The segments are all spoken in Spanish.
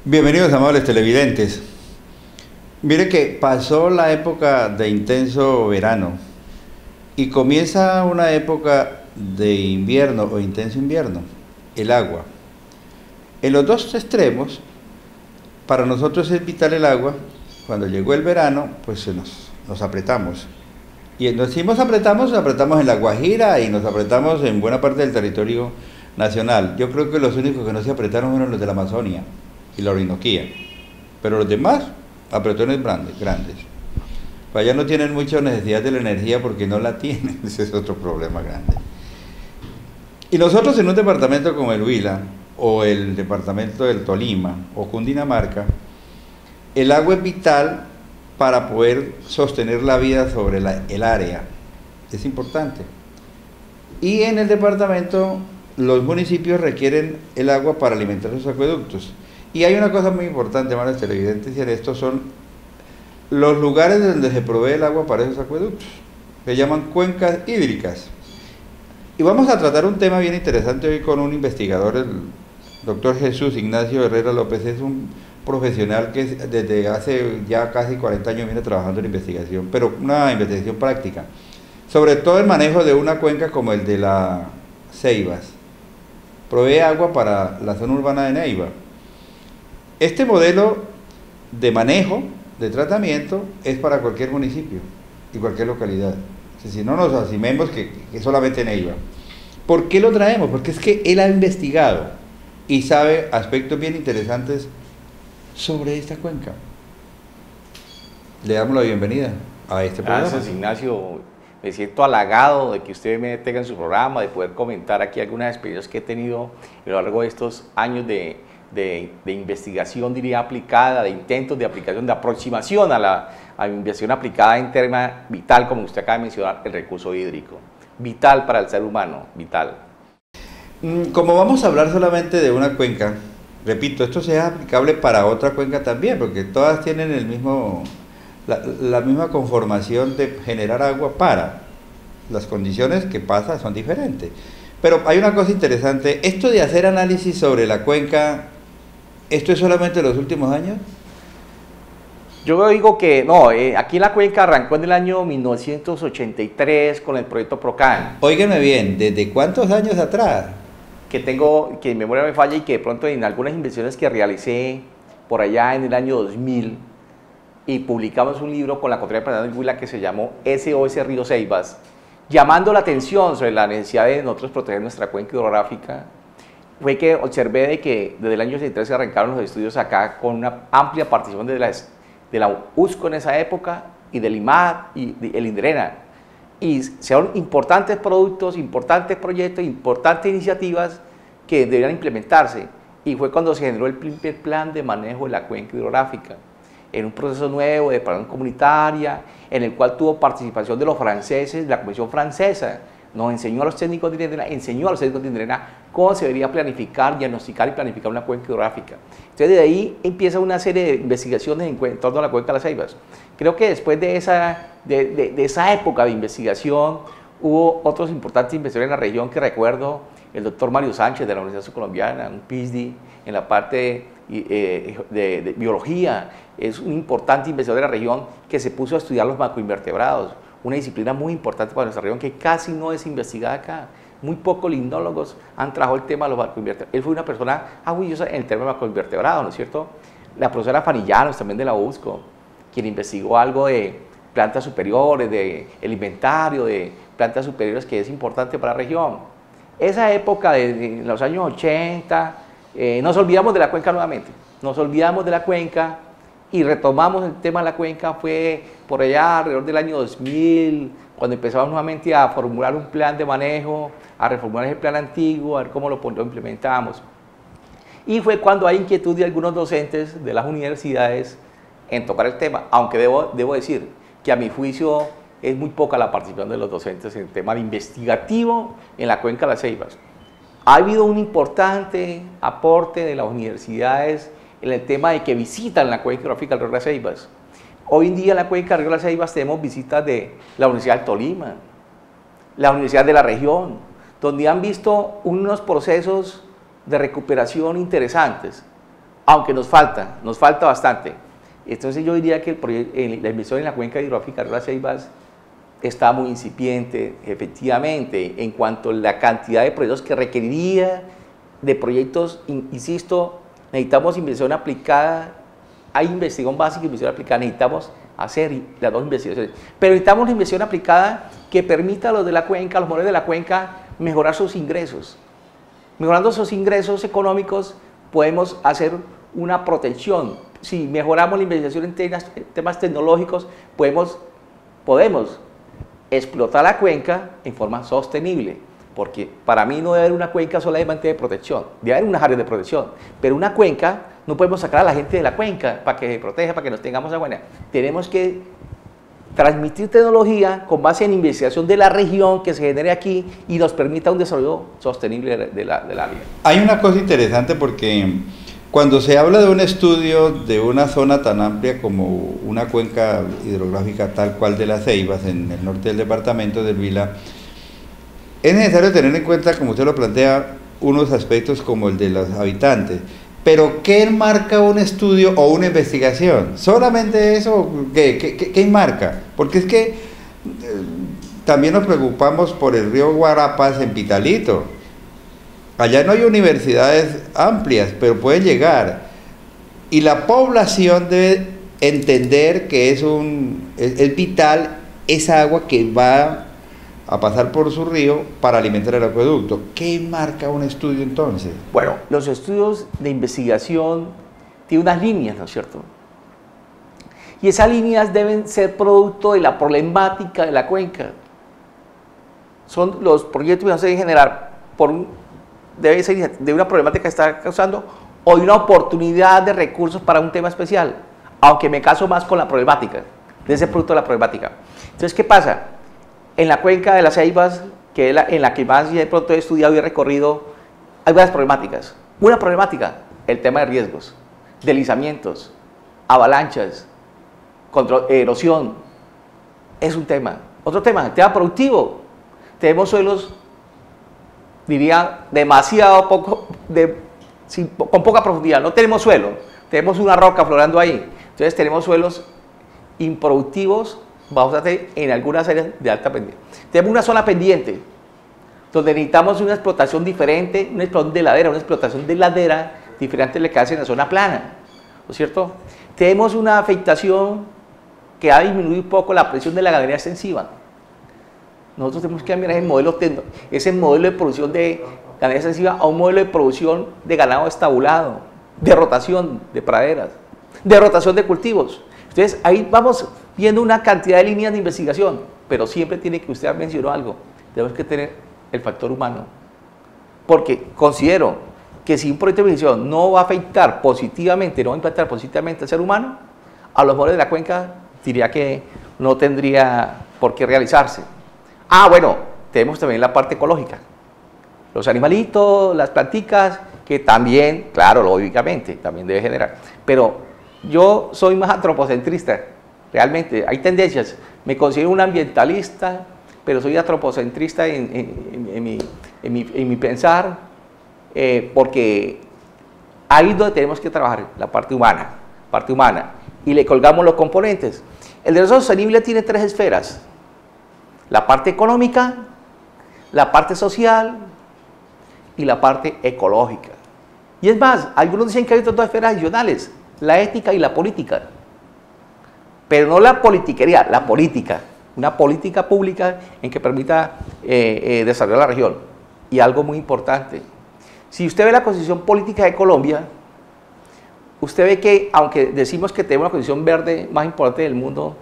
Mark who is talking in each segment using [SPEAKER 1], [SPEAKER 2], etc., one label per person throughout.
[SPEAKER 1] Bienvenidos, amables televidentes. Mire que pasó la época de intenso verano y comienza una época de invierno o intenso invierno, el agua. En los dos extremos, para nosotros es vital el agua. Cuando llegó el verano, pues nos apretamos. Y nos decimos apretamos, nos apretamos en La Guajira y nos apretamos en buena parte del territorio nacional. Yo creo que los únicos que no se apretaron fueron los de la Amazonia y la Orinoquía, pero los demás, apretones grandes. Pues allá no tienen mucha necesidad de la energía porque no la tienen, ese es otro problema grande. Y nosotros en un departamento como el Huila, o el departamento del Tolima, o Cundinamarca, el agua es vital para poder sostener la vida sobre el área, es importante. Y en el departamento, los municipios requieren el agua para alimentar sus acueductos. Y hay una cosa muy importante, hermanos televidentes, y en esto son los lugares donde se provee el agua para esos acueductos. Se llaman cuencas hídricas. Y vamos a tratar un tema bien interesante hoy con un investigador, el doctor Jesús Ignacio Herrera López. Es un profesional que desde hace ya casi 40 años viene trabajando en investigación, pero una investigación práctica, sobre todo el manejo de una cuenca como el de la Ceibas. Provee agua para la zona urbana de Neiva. Este modelo de manejo, de tratamiento, es para cualquier municipio y cualquier localidad. Si no nos asimemos que solamente Neiva. ¿Por qué lo traemos? Porque es que él ha investigado y sabe aspectos bien interesantes sobre esta cuenca. Le damos la bienvenida a este programa.
[SPEAKER 2] Gracias, Ignacio. Me siento halagado de que usted me tenga en su programa, de poder comentar aquí algunas experiencias que he tenido a lo largo de estos años de investigación, diría, aplicada, de intentos de aplicación, de aproximación a la investigación aplicada en tema vital, como usted acaba de mencionar, el recurso hídrico. Vital para el ser humano, vital.
[SPEAKER 1] Como vamos a hablar solamente de una cuenca, repito, esto sea aplicable para otra cuenca también, porque todas tienen el mismo, la misma conformación de generar agua para las condiciones que pasa son diferentes. Pero hay una cosa interesante, esto de hacer análisis sobre la cuenca, ¿esto es solamente los últimos años?
[SPEAKER 2] Yo digo que no, aquí en la cuenca arrancó en el año 1983 con el proyecto PROCAN.
[SPEAKER 1] Óigame bien, ¿desde cuántos años atrás?
[SPEAKER 2] Que mi memoria me falla y que de pronto en algunas inversiones que realicé por allá en el año 2000 y publicamos un libro con la Contraloría Departamental del Huila que se llamó SOS Río Ceibas, llamando la atención sobre la necesidad de nosotros proteger nuestra cuenca hidrográfica. Fue que observé de que desde el año 83 se arrancaron los estudios acá con una amplia participación de la USCO en esa época y del IMAD y el INDRENA. Y son importantes productos, importantes proyectos, importantes iniciativas que deberían implementarse. Y fue cuando se generó el primer plan de manejo de la cuenca hidrográfica, en un proceso nuevo de plan comunitaria, en el cual tuvo participación de los franceses, de la Comisión Francesa. Nos enseñó a los técnicos de INDRENA, cómo se debería planificar, diagnosticar y planificar una cuenca hidrográfica. Entonces, de ahí empieza una serie de investigaciones en torno a la cuenca de las Ceibas. Creo que después de esa época de investigación, hubo otros importantes investigadores en la región que recuerdo, el doctor Mario Sánchez de la Universidad Colombiana, un PhD en la parte de biología, es un importante investigador de la región que se puso a estudiar los macroinvertebrados, una disciplina muy importante para nuestra región que casi no es investigada acá. Muy pocos lindólogos han trabajado el tema de los macroinvertebrados. Él fue una persona orgullosa en el tema de macroinvertebrados, ¿no es cierto? La profesora Fanillanos, también de la USCO, quien investigó algo de plantas superiores, el inventario de plantas superiores que es importante para la región. Esa época de los años 80, nos olvidamos de la cuenca nuevamente, nos olvidamos de la cuenca y retomamos el tema de la cuenca, fue por allá alrededor del año 2000, cuando empezamos nuevamente a formular un plan de manejo, a reformular el plan antiguo, a ver cómo lo implementamos. Y fue cuando hay inquietud de algunos docentes de las universidades en tocar el tema, aunque debo decir que a mi juicio es muy poca la participación de los docentes en el tema de investigativo en la cuenca de las Ceibas. Ha habido un importante aporte de las universidades en el tema de que visitan la cuenca hidrográfica del río de las Ceibas. Hoy en día en la cuenca del río de las Ceibas tenemos visitas de la Universidad del Tolima, la Universidad de la región, donde han visto unos procesos de recuperación interesantes. aunque nos falta bastante. Entonces yo diría que la inversión en la cuenca hidrográfica de las Ceibas está muy incipiente, efectivamente, en cuanto a la cantidad de proyectos que requeriría, de proyectos, insisto, necesitamos inversión aplicada, hay investigación básica y inversión aplicada, necesitamos hacer las dos investigaciones, pero necesitamos una inversión aplicada que permita a los de la cuenca, a los moradores de la cuenca, mejorar sus ingresos. Mejorando sus ingresos económicos, podemos hacer una protección. Si mejoramos la investigación en temas tecnológicos, podemos explotar la cuenca en forma sostenible, porque para mí no debe haber una cuenca solamente de protección, debe haber unas áreas de protección, pero una cuenca no podemos sacar a la gente de la cuenca para que se proteja, para que nos tengamos agua. Tenemos que transmitir tecnología con base en investigación de la región que se genere aquí y nos permita un desarrollo sostenible del área.
[SPEAKER 1] Hay una cosa interesante porque cuando se habla de un estudio de una zona tan amplia como una cuenca hidrográfica tal cual de las Ceibas en el norte del departamento del Huila, es necesario tener en cuenta, como usted lo plantea, unos aspectos como el de los habitantes. Pero ¿qué enmarca un estudio o una investigación? ¿Solamente eso? ¿Qué enmarca? Porque es que también nos preocupamos por el río Guarapas en Pitalito. Allá no hay universidades amplias, pero pueden llegar. Y la población debe entender que es vital esa agua que va a pasar por su río para alimentar el acueducto. ¿Qué marca un estudio entonces?
[SPEAKER 2] Bueno, los estudios de investigación tienen unas líneas, ¿no es cierto? Y esas líneas deben ser producto de la problemática de la cuenca. Son los proyectos que se deben generar debe ser de una problemática que está causando o de una oportunidad de recursos para un tema especial, aunque me caso más con la problemática, de ese producto de la problemática. Entonces, ¿qué pasa? En la cuenca de las Ceibas, que es en la que más de pronto he estudiado y he recorrido, hay varias problemáticas. Una problemática, el tema de riesgos, deslizamientos, avalanchas, erosión, es un tema. Otro tema, el tema productivo. Tenemos suelos, diría, demasiado poco, con poca profundidad. No tenemos suelo, tenemos una roca florando ahí. Entonces tenemos suelos improductivos, vamos a hacer en algunas áreas de alta pendiente. Tenemos una zona pendiente, donde necesitamos una explotación diferente, una explotación de ladera diferente a la que hace en la zona plana, ¿no es cierto? Tenemos una afectación que ha disminuido un poco la presión de la ganadería extensiva. Nosotros tenemos que cambiar ese modelo de producción de ganadería extensiva a un modelo de producción de ganado estabulado, de rotación de praderas, de rotación de cultivos. Entonces ahí vamos viendo una cantidad de líneas de investigación, pero siempre tiene que, usted mencionó algo, tenemos que tener el factor humano, porque considero que si un proyecto de investigación no va a afectar positivamente, no va a impactar positivamente al ser humano, a los modelos de la cuenca diría que no tendría por qué realizarse. Ah, bueno, tenemos también la parte ecológica, los animalitos, las planticas, que también, claro, lógicamente, también debe generar, pero yo soy más antropocentrista. Realmente hay tendencias, me considero un ambientalista, pero soy antropocentrista en mi pensar, porque ahí es donde tenemos que trabajar, la parte humana, y le colgamos los componentes. El desarrollo sostenible tiene tres esferas: la parte económica, la parte social y la parte ecológica. Y es más, algunos dicen que hay otras dos esferas adicionales, la ética y la política. Pero no la politiquería, la política, una política pública en que permita desarrollar la región. Y algo muy importante, si usted ve la constitución política de Colombia, usted ve que, aunque decimos que tenemos la constitución verde más importante del mundo,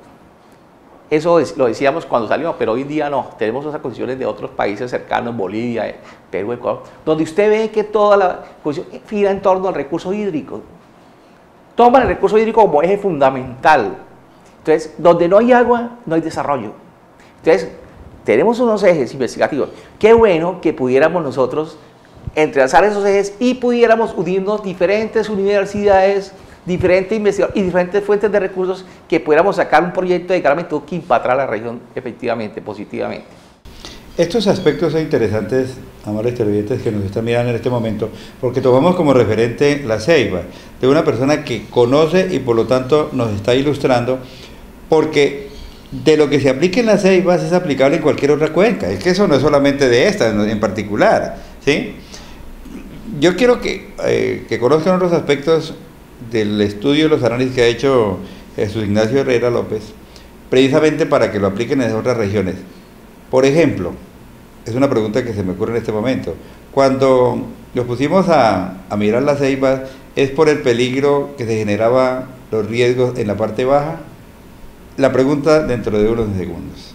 [SPEAKER 2] eso lo decíamos cuando salimos, pero hoy en día no, tenemos esas constituciones de otros países cercanos, Bolivia, Perú, Ecuador, donde usted ve que toda la constitución gira en torno al recurso hídrico. Toman el recurso hídrico como eje fundamental. Entonces, donde no hay agua, no hay desarrollo. Entonces, tenemos unos ejes investigativos. Qué bueno que pudiéramos nosotros entrelazar esos ejes y pudiéramos unirnos diferentes universidades, diferentes investigadores y diferentes fuentes de recursos, que pudiéramos sacar un proyecto de gran magnitud que impactara a la región efectivamente, positivamente.
[SPEAKER 1] Estos aspectos son interesantes, amables televidentes que nos están mirando en este momento, porque tomamos como referente la ceiba, de una persona que conoce y por lo tanto nos está ilustrando, porque de lo que se aplique en las ceibas es aplicable en cualquier otra cuenca, es que eso no es solamente de esta en particular, ¿sí? Yo quiero que conozcan otros aspectos del estudio, los análisis que ha hecho Jesús Ignacio Herrera López, precisamente para que lo apliquen en otras regiones. Por ejemplo, es una pregunta que se me ocurre en este momento, cuando nos pusimos a mirar las ceibas, ¿es por el peligro que se generaba los riesgos en la parte baja? La pregunta dentro de unos segundos.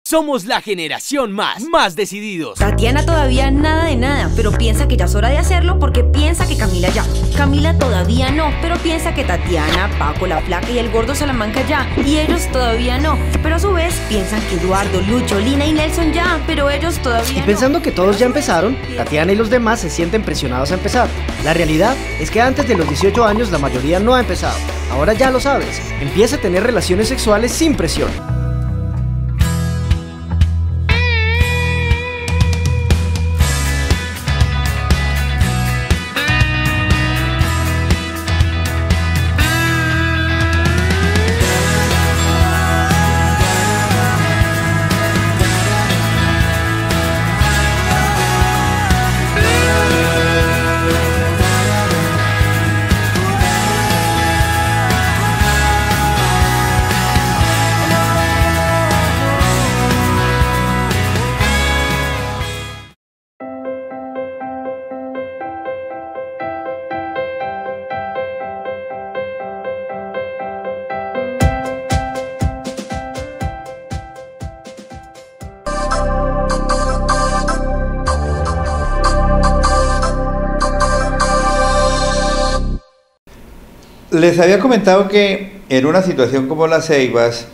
[SPEAKER 3] Somos la generación más decididos.
[SPEAKER 4] Tatiana todavía nada de nada, pero piensa que ya es hora de hacerlo porque piensa que Camila ya. Camila todavía no, pero piensa que Tatiana, Paco, la Flaca y el Gordo Salamanca ya. Y ellos todavía no, pero a su vez piensan que Eduardo, Lucho, Lina y Nelson ya, pero ellos todavía no.
[SPEAKER 5] Y pensando que todos ya empezaron, Tatiana y los demás se sienten presionados a empezar. La realidad es que antes de los 18 años la mayoría no ha empezado. Ahora ya lo sabes, empieza a tener relaciones sexuales sin presión.
[SPEAKER 1] Les había comentado que en una situación como las ceibas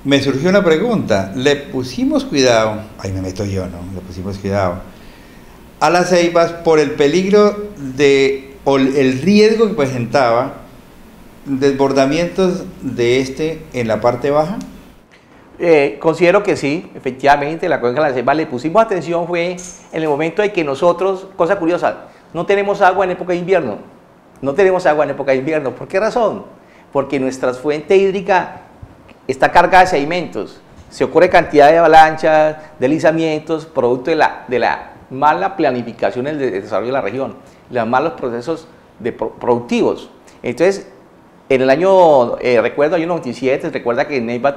[SPEAKER 1] me surgió una pregunta. Le pusimos cuidado, ahí me meto yo, ¿no? Le pusimos cuidado a las ceibas por el peligro o el riesgo que presentaba desbordamientos de en la parte baja.
[SPEAKER 2] Considero que sí, efectivamente, la cuenca de la Ceiba le pusimos atención fue en el momento de que nosotros, cosa curiosa, no tenemos agua en época de invierno. No tenemos agua en época de invierno. ¿Por qué razón? Porque nuestra fuente hídrica está cargada de sedimentos. Se ocurre cantidad de avalanchas, deslizamientos, producto de la mala planificación del desarrollo de la región, los malos procesos productivos. Entonces, en el año, recuerdo, año 97, recuerda que en Neiva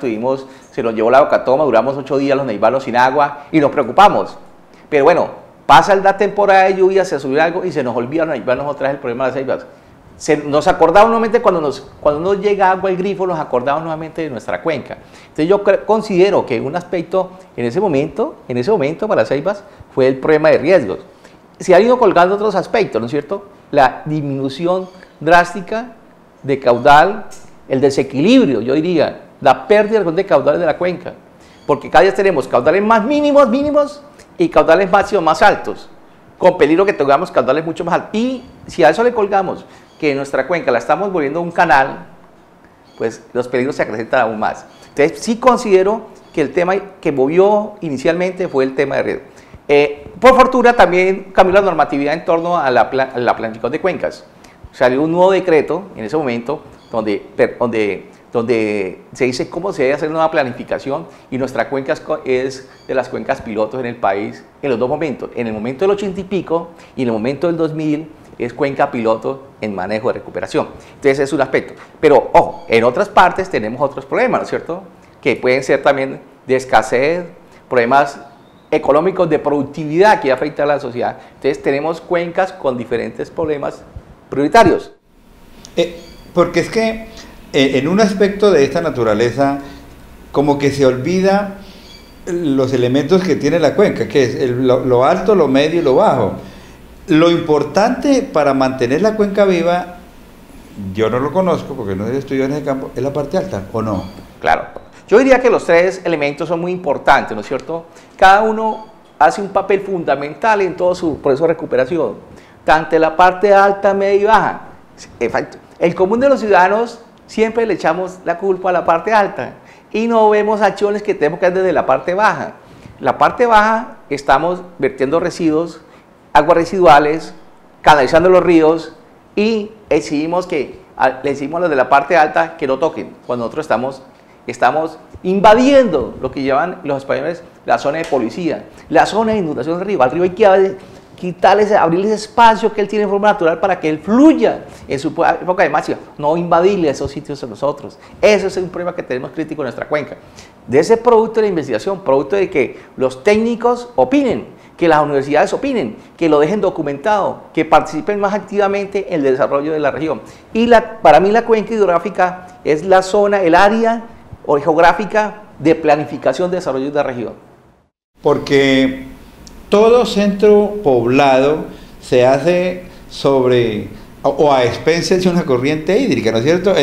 [SPEAKER 2] se nos llevó la Bocatoma, duramos 8 días los neivanos sin agua y nos preocupamos. Pero bueno, pasa la temporada de lluvia, se subió algo y se nos olvida los neivanos otra vez el problema de las ceibas. Nos acordamos nuevamente cuando nos llega agua al grifo, nos acordamos nuevamente de nuestra cuenca. Entonces yo considero que un aspecto en ese momento para las ceibas fue el problema de riesgos. Se han ido colgando otros aspectos, ¿no es cierto? La disminución drástica de caudal, el desequilibrio, yo diría, la pérdida de caudales de la cuenca, porque cada día tenemos caudales más mínimos y caudales máximos más altos, con peligro que tengamos caudales mucho más altos. Y si a eso le colgamos que nuestra cuenca la estamos volviendo un canal, pues los peligros se acrecentan aún más. Entonces sí considero que el tema que movió inicialmente fue el tema de riego. Por fortuna también cambió la normatividad en torno a la planificación de cuencas. Salió un nuevo decreto en ese momento donde se dice cómo se debe hacer una nueva planificación, y nuestra cuenca es de las cuencas pilotos en el país en los dos momentos. En el momento del 80 y pico y en el momento del 2000 es cuenca piloto en manejo de recuperación. Entonces es un aspecto. Pero, ojo, en otras partes tenemos otros problemas, ¿no es cierto? Que pueden ser también de escasez, problemas económicos de productividad que afectan a la sociedad. Entonces tenemos cuencas con diferentes problemas prioritarios.
[SPEAKER 1] Porque es que en un aspecto de esta naturaleza, como que se olvida los elementos que tiene la cuenca, que es lo alto, lo medio y lo bajo. Lo importante para mantener la cuenca viva, yo no lo conozco porque no he estudiado en ese campo, es la parte alta, ¿o no?
[SPEAKER 2] Claro. Yo diría que los tres elementos son muy importantes, ¿no es cierto? Cada uno hace un papel fundamental en todo su proceso de recuperación, tanto en la parte alta, media y baja. El común de los ciudadanos siempre le echamos la culpa a la parte alta y no vemos acciones que tenemos que hacer desde la parte baja. La parte baja estamos vertiendo residuos, aguas residuales, canalizando los ríos, y le decimos a los de la parte alta que no toquen, cuando nosotros estamos invadiendo lo que llaman los españoles la zona de policía, la zona de inundación del río. Al río hay que quitarle, abrirle espacio que él tiene en forma natural para que él fluya en su época de máxima, no invadirle esos sitios a nosotros. Ese es un problema que tenemos crítico en nuestra cuenca. De ese producto de la investigación, producto de que los técnicos opinen, que las universidades opinen, que lo dejen documentado, que participen más activamente en el desarrollo de la región. Y para mí la cuenca hidrográfica es la zona, el área geográfica de planificación de desarrollo de la región. Porque
[SPEAKER 1] todo centro poblado se hace sobre o a expensas de una corriente hídrica, ¿no es cierto?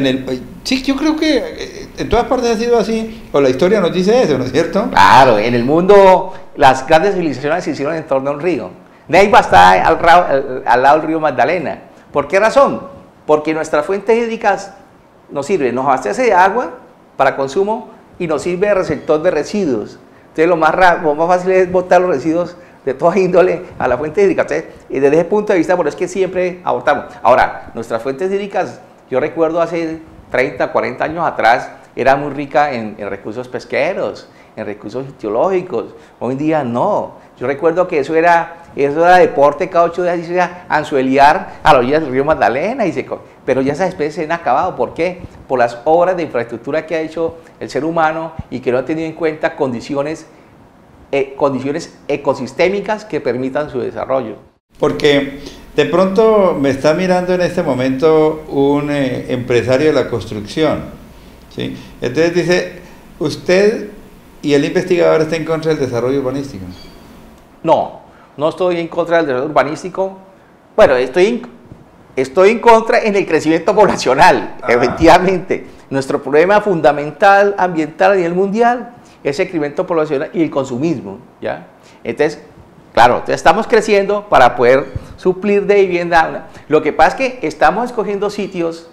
[SPEAKER 1] Sí, yo creo que en todas partes ha sido así, o la historia nos dice eso, ¿no es cierto?
[SPEAKER 2] Claro, en el mundo las grandes civilizaciones se hicieron en torno a un río. Neiva está al lado del río Magdalena. ¿Por qué razón? Porque nuestras fuentes hídricas nos sirven, nos abastece de agua para consumo y nos sirve de receptor de residuos. Entonces lo más fácil es botar los residuos de toda índole a la fuente hídrica. Entonces, y desde ese punto de vista, por eso es que siempre abortamos. Ahora, nuestras fuentes hídricas, yo recuerdo hace 30, 40 años atrás, eran muy ricas en recursos pesqueros, en recursos geológicos. Hoy en día no. Yo recuerdo que eso era deporte, cada 8 días se iba a anzueliar a la orilla del río Magdalena, pero ya esas especies se han acabado. ¿Por qué? Por las obras de infraestructura que ha hecho el ser humano y que no ha tenido en cuenta condiciones ecosistémicas que permitan su desarrollo.
[SPEAKER 1] Porque de pronto me está mirando en este momento un empresario de la construcción, ¿sí? Entonces dice, usted y el investigador está en contra del desarrollo urbanístico.
[SPEAKER 2] No estoy en contra del desarrollo urbanístico. Bueno, estoy en contra en el crecimiento poblacional, efectivamente. Nuestro problema fundamental ambiental a nivel mundial es el crecimiento poblacional y el consumismo, ¿ya? Entonces, claro, estamos creciendo para poder suplir de vivienda. Lo que pasa es que estamos escogiendo sitios,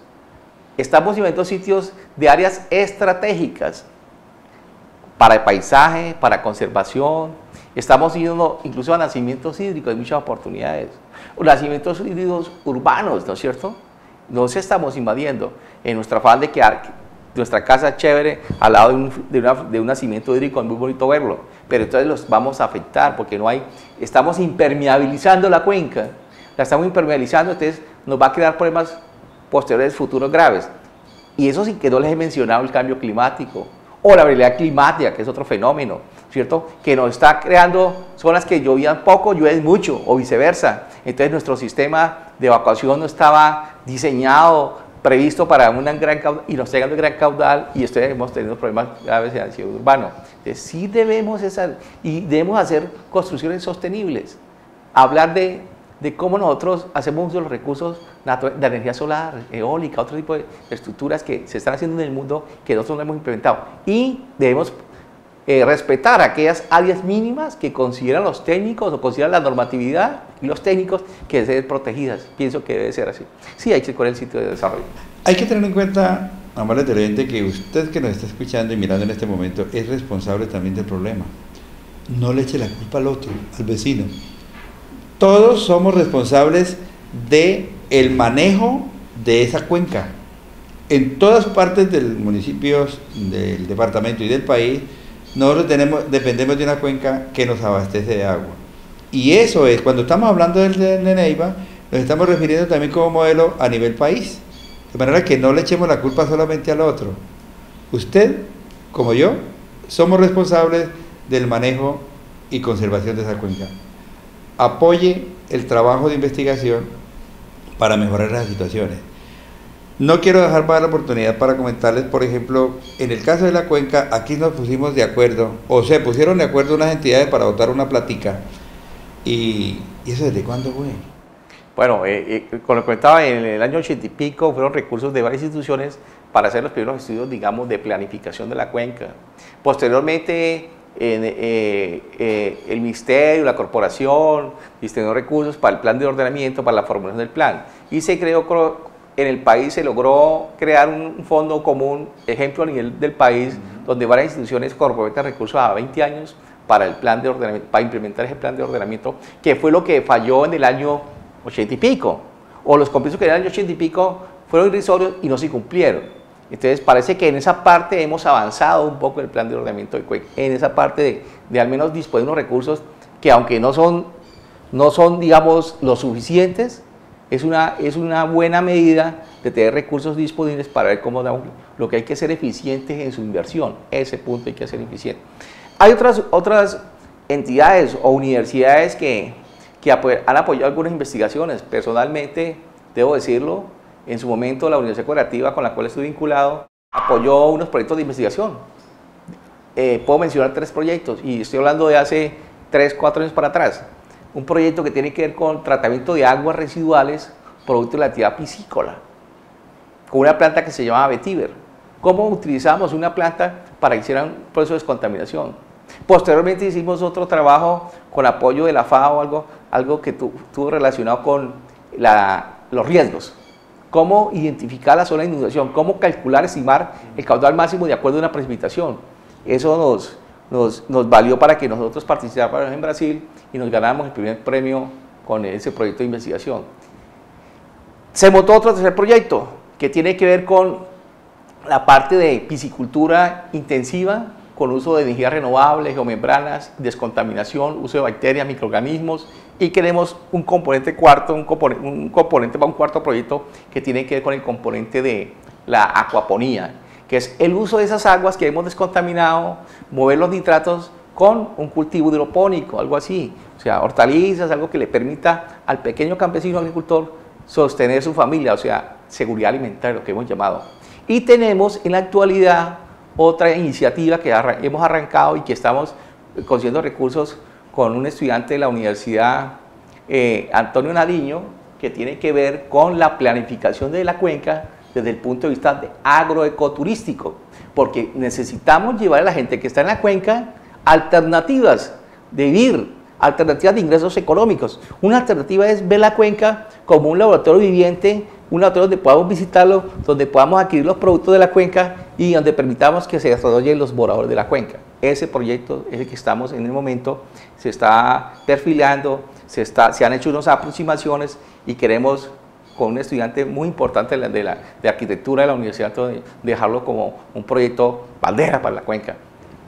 [SPEAKER 2] estamos inventando sitios de áreas estratégicas para el paisaje, para conservación. Estamos yendo incluso a nacimientos hídricos, hay muchas oportunidades. Nacimientos hídricos urbanos, ¿no es cierto? Nos estamos invadiendo en nuestra afán de quedar nuestra casa chévere al lado de un nacimiento hídrico, es muy bonito verlo, pero entonces los vamos a afectar porque estamos impermeabilizando la cuenca, la estamos impermeabilizando, entonces nos va a crear problemas posteriores, futuros graves. Y eso sin que no les he mencionado el cambio climático o la variabilidad climática, que es otro fenómeno, ¿cierto? Que nos está creando zonas que llovían poco, llueven mucho, o viceversa. Entonces nuestro sistema de evacuación no estaba diseñado, previsto para un gran caudal, y nos está llegando el gran caudal, y hemos tenido problemas graves en el cielo urbano. Entonces sí debemos hacer construcciones sostenibles, hablar de cómo nosotros hacemos uso de los recursos de energía solar, eólica, otro tipo de estructuras que se están haciendo en el mundo que nosotros no hemos implementado, y debemos respetar aquellas áreas mínimas que consideran los técnicos o consideran la normatividad y los técnicos que deben ser protegidas. Pienso que debe ser así. Sí, hay que escoger el sitio de desarrollo.
[SPEAKER 1] Hay que tener en cuenta amable televidente, que usted que nos está escuchando y mirando en este momento es responsable también del problema. No le eche la culpa al otro, al vecino. Todos somos responsables del manejo de esa cuenca. En todas partes del municipio, del departamento y del país, nosotros dependemos de una cuenca que nos abastece de agua. Y eso es, cuando estamos hablando de Neiva, nos estamos refiriendo también como modelo a nivel país. De manera que no le echemos la culpa solamente al otro. Usted, como yo, somos responsables del manejo y conservación de esa cuenca. Apoye el trabajo de investigación para mejorar las situaciones. No quiero dejar para la oportunidad para comentarles, por ejemplo, en el caso de la cuenca, aquí nos pusimos de acuerdo, o se pusieron de acuerdo unas entidades para votar una platica. ¿Y eso desde cuándo fue?
[SPEAKER 2] Bueno, como lo comentaba, en el año 80 y pico fueron recursos de varias instituciones para hacer los primeros estudios, digamos, de planificación de la cuenca. Posteriormente, el Ministerio, la Corporación, distribuyó recursos para el plan de ordenamiento, para la formulación del plan. Y se creó, en el país se logró crear un fondo común, ejemplo a nivel del país, donde varias instituciones comprometen recursos a 20 años para el plan de ordenamiento, para implementar ese plan de ordenamiento, que fue lo que falló en el año 80 y pico, o los compromisos que en el año 80 y pico fueron irrisorios y no se cumplieron. Entonces parece que en esa parte hemos avanzado un poco en el plan de ordenamiento de cuenca, en esa parte de al menos disponer de unos recursos que, aunque no son digamos, lo suficientes, es una buena medida de tener recursos disponibles para ver cómo lo que hay que ser eficientes en su inversión. Ese punto hay que ser eficiente. Hay otras entidades o universidades que han apoyado algunas investigaciones. Personalmente, debo decirlo, en su momento la Universidad Cooperativa con la cual estoy vinculado apoyó unos proyectos de investigación. Puedo mencionar 3 proyectos y estoy hablando de hace 3, 4 años para atrás. Un proyecto que tiene que ver con tratamiento de aguas residuales producto de la actividad piscícola, con una planta que se llamaba Vetiver. ¿Cómo utilizamos una planta para que hiciera un proceso de descontaminación? Posteriormente hicimos otro trabajo con apoyo de la FAO, algo que tuvo relacionado con los riesgos. Cómo identificar la zona de inundación, cómo calcular, estimar el caudal máximo de acuerdo a una precipitación. Eso nos valió para que nosotros participáramos en Brasil y nos ganáramos el primer premio con ese proyecto de investigación. Se montó otro tercer proyecto que tiene que ver con la parte de piscicultura intensiva, con uso de energías renovables, geomembranas, descontaminación, uso de bacterias, microorganismos, y queremos un componente cuarto, un componente para un cuarto proyecto que tiene que ver con el componente de la acuaponía, que es el uso de esas aguas que hemos descontaminado, mover los nitratos con un cultivo hidropónico, algo así, o sea, hortalizas, algo que le permita al pequeño campesino agricultor sostener su familia, o sea, seguridad alimentaria, lo que hemos llamado. Y tenemos en la actualidad otra iniciativa que hemos arrancado y que estamos consiguiendo recursos con un estudiante de la Universidad Antonio Nariño, que tiene que ver con la planificación de la cuenca desde el punto de vista de agroecoturístico, porque necesitamos llevar a la gente que está en la cuenca alternativas de vivir, alternativas de ingresos económicos. Una alternativa es ver la cuenca como un laboratorio viviente, un laboratorio donde podamos visitarlo, donde podamos adquirir los productos de la cuenca y donde permitamos que se desarrollen los moradores de la cuenca. Ese proyecto es el que estamos en el momento, se está perfilando, se han hecho unas aproximaciones y queremos, con un estudiante muy importante de arquitectura de la Universidad, dejarlo como un proyecto bandera para la cuenca.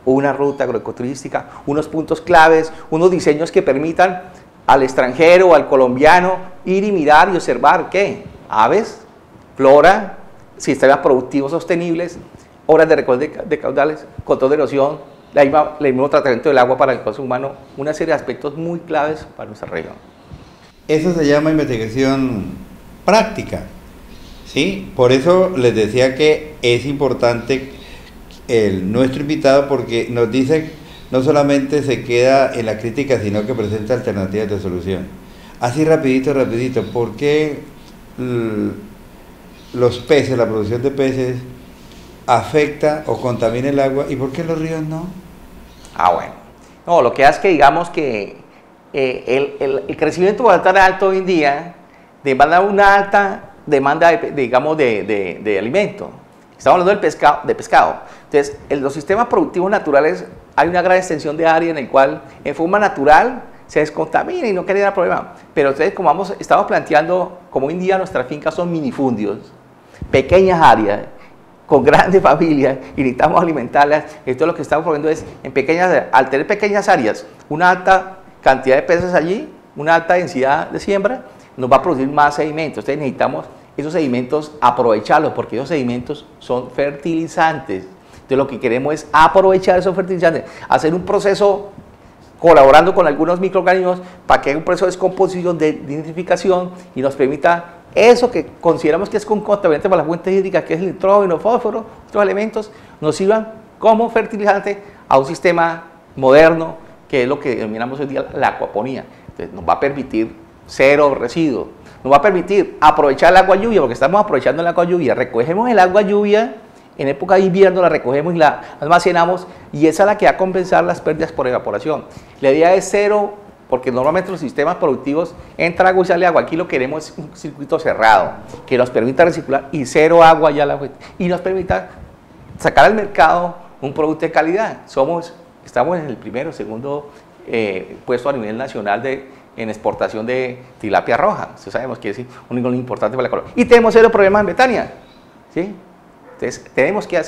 [SPEAKER 2] Una ruta agroecoturística, unos puntos claves, unos diseños que permitan al extranjero o al colombiano ir y mirar y observar ¿qué? Aves, flora, sistemas productivos sostenibles, obras de recolección de caudales, control de erosión, el mismo tratamiento del agua para el consumo humano, una serie de aspectos muy claves para nuestra región.
[SPEAKER 1] Eso se llama investigación práctica, ¿sí? Por eso les decía que es importante nuestro invitado, porque nos dice, no solamente se queda en la crítica, sino que presenta alternativas de solución. Así rapidito, ¿por qué los peces, la producción de peces, afecta o contamina el agua y por qué los ríos no?
[SPEAKER 2] Bueno, no, lo que hace es que digamos que el crecimiento va a estar alto hoy en día, demanda una alta demanda, de alimento. Estamos hablando de pescado. Entonces, en los sistemas productivos naturales hay una gran extensión de área en el cual, en forma natural, se descontamina y no genera problema. Pero entonces, como estamos planteando, como hoy en día nuestras fincas son minifundios, pequeñas áreas, con grandes familias, y necesitamos alimentarlas, esto lo que estamos poniendo es, al tener pequeñas áreas, una alta cantidad de peces allí, una alta densidad de siembra, nos va a producir más sedimentos. Entonces necesitamos esos sedimentos aprovecharlos, porque esos sedimentos son fertilizantes. Entonces lo que queremos es aprovechar esos fertilizantes, hacer un proceso colaborando con algunos microorganismos para que haya un proceso de descomposición, de nitrificación, y nos permita eso que consideramos que es un contaminante para las fuentes hídricas, que es el nitrógeno, fósforo, otros elementos, nos sirvan como fertilizante a un sistema moderno, que es lo que denominamos hoy día la acuaponía. Entonces nos va a permitir cero residuos, nos va a permitir aprovechar el agua lluvia, porque estamos aprovechando el agua lluvia, recogemos el agua lluvia, en época de invierno la recogemos y la almacenamos, y esa es la que va a compensar las pérdidas por evaporación. La idea es cero, porque normalmente los sistemas productivos entra agua y sale agua. Aquí lo queremos es un circuito cerrado, que nos permita reciclar y cero agua ya la fuente, y nos permita sacar al mercado un producto de calidad. Estamos en el primero, segundo puesto a nivel nacional en exportación de tilapia roja. Entonces sabemos que es un nivel importante para la economía. Y tenemos cero problemas en Betania, ¿sí? Entonces tenemos que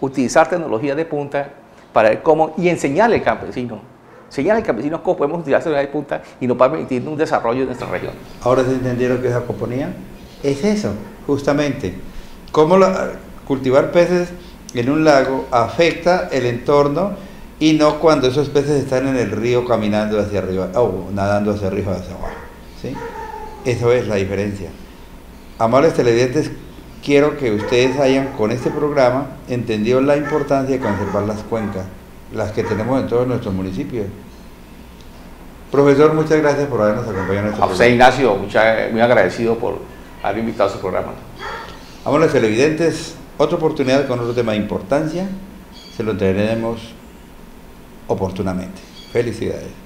[SPEAKER 2] utilizar tecnologías de punta para ver cómo, y enseñarle al campesino. Enseñar al campesino cómo podemos utilizar tecnología de punta y nos va a permitir un desarrollo de nuestra región.
[SPEAKER 1] ¿Ahora se entendieron qué es acuaponía? Es eso, justamente. Cómo cultivar peces en un lago afecta el entorno, y no cuando esos peces están en el río caminando hacia arriba o nadando hacia arriba o hacia abajo, ¿sí? Eso es la diferencia. Amables televidentes, quiero que ustedes hayan con este programa entendido la importancia de conservar las cuencas, las que tenemos en todos nuestros municipios. Profesor, muchas gracias por habernos acompañado en este programa.
[SPEAKER 2] A usted, Ignacio, muy agradecido por haber invitado a su programa.
[SPEAKER 1] Amables televidentes, otra oportunidad con otro tema de importancia, se lo traeremos oportunamente. Felicidades.